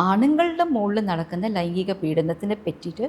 ആണുങ്ങളുടെ മുകളിൽ നടക്കുന്ന ലൈംഗിക പീഡനത്തിനെ പറ്റിയിട്ട്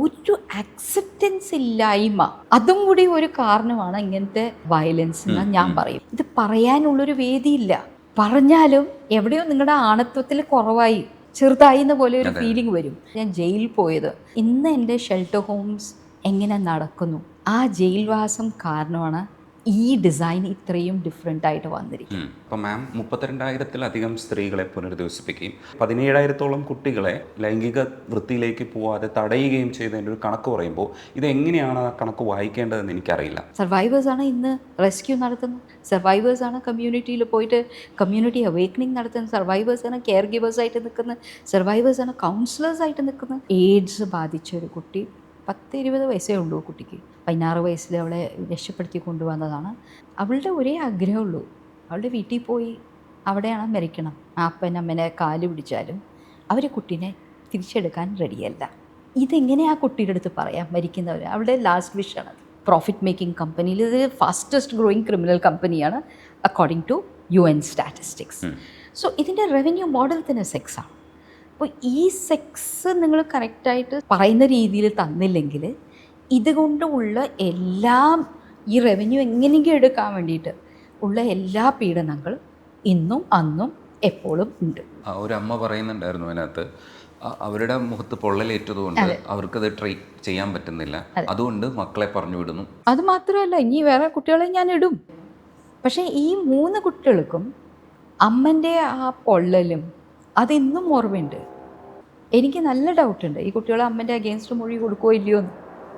ഒരു അക്സെപ്റ്റൻസ് ഇല്ലായ്മ, അതും കൂടി ഒരു കാരണമാണ് ഇങ്ങനത്തെ വയലൻസ് എന്ന് ഞാൻ പറയും. ഇത് പറയാനുള്ളൊരു വേദിയില്ല. പറഞ്ഞാലും എവിടെയോ നിങ്ങളുടെ ആണത്വത്തിൽ കുറവായി, ചെറുതായി എന്ന പോലെ ഒരു ഫീലിംഗ് വരും. ഞാൻ ജയിലിൽ പോയത്, ഇന്ന് എൻ്റെ ഷെൽട്ടർ ഹോംസ് എങ്ങനെ നടക്കുന്നു, ആ ജയിൽവാസം കാരണമാണ് ഈ ഡിസൈൻ ഇത്രയും ഡിഫറെൻ്റ് ആയിട്ട് വന്നിരിക്കും. അപ്പോൾ മാം 32,000-ത്തിലധികം സ്ത്രീകളെ പുനരധിവസിപ്പിക്കുകയും 17,000-ത്തോളം കുട്ടികളെ ലൈംഗിക വൃത്തിയിലേക്ക് പോവാതെ തടയുകയും ചെയ്തതിൻ്റെ ഒരു കണക്ക് പറയുമ്പോൾ ഇതെങ്ങനെയാണ് ആ കണക്ക് വായിക്കേണ്ടതെന്ന് എനിക്കറിയില്ല. സർവൈവേഴ്സാണ് ഇന്ന് റെസ്ക്യൂ നടത്തുന്നത്, സർവൈവേഴ്സാണ് കമ്മ്യൂണിറ്റിയിൽ പോയിട്ട് കമ്മ്യൂണിറ്റി അവേക്കനിങ് നടത്തുന്നത്, സർവൈവേഴ്സാണ് കെയർ ഗിവേഴ്സായിട്ട് നിൽക്കുന്നത്, സർവൈവേഴ്സാണ് കൗൺസിലേഴ്സായിട്ട് നിൽക്കുന്നത്. എയ്ഡ്സ് ബാധിച്ച ഒരു കുട്ടി, 10-20 വയസ്സേ ഉള്ളൂ കുട്ടിക്ക്, 16 വയസ്സിൽ അവളെ രക്ഷപ്പെടുത്തി കൊണ്ടുവന്നതാണ്. അവളുടെ ഒരേ ആഗ്രഹമുള്ളൂ, അവളുടെ വീട്ടിൽ പോയി അവിടെയാണ് മരിക്കണം. ആ അപ്പൻ അമ്മനെ കാല് പിടിച്ചാലും അവർ കുട്ടീനെ തിരിച്ചെടുക്കാൻ റെഡിയല്ല. ഇതെങ്ങനെ ആ കുട്ടിയുടെ അടുത്ത് പറയാം? മരിക്കുന്നവർ അവളുടെ ലാസ്റ്റ് വിഷാണ്. പ്രോഫിറ്റ് മേക്കിംഗ് കമ്പനിയിൽ ഇത് ഫാസ്റ്റസ്റ്റ് ഗ്രോയിങ് ക്രിമിനൽ കമ്പനിയാണ് according to UN statistics. So ഇതിൻ്റെ റവന്യൂ മോഡൽ തന്നെ സെക്സാണ്. അപ്പോൾ ഈ സെക്സ് നിങ്ങൾ കറക്റ്റായിട്ട് പറയുന്ന രീതിയിൽ തന്നില്ലെങ്കിൽ ഇതുകൊണ്ടുള്ള എല്ലാം ഈ റവന്യൂ എങ്ങനെയെങ്കിലും എടുക്കാൻ വേണ്ടിയിട്ട് ഉള്ള എല്ലാ പീഡനങ്ങളും ഇന്നും അന്നും എപ്പോഴും ഉണ്ട്. ഒരു അമ്മ പറയുന്നുണ്ടായിരുന്നു അതിനകത്ത്, അവരുടെ മുഖത്ത് പൊള്ളലേറ്റതുകൊണ്ട് അവർക്കത് ട്രീറ്റ് ചെയ്യാൻ പറ്റുന്നില്ല, അതുകൊണ്ട് മക്കളെ പറഞ്ഞു വിടുന്നു. അത് മാത്രമല്ല, ഇനി വേറെ കുട്ടികളെ ഞാൻ ഇടും. പക്ഷേ ഈ 3 കുട്ടികൾക്കും അമ്മൻ്റെ ആ പൊള്ളലും അതിന്നും ഓർമ്മയുണ്ട്. എനിക്ക് നല്ല ഡൗട്ടുണ്ട് ഈ കുട്ടികളെ അമ്മൻ്റെ അഗെയിൻസ്റ്റ് മൊഴി കൊടുക്കുകയോ ഇല്ലയോ എന്ന്.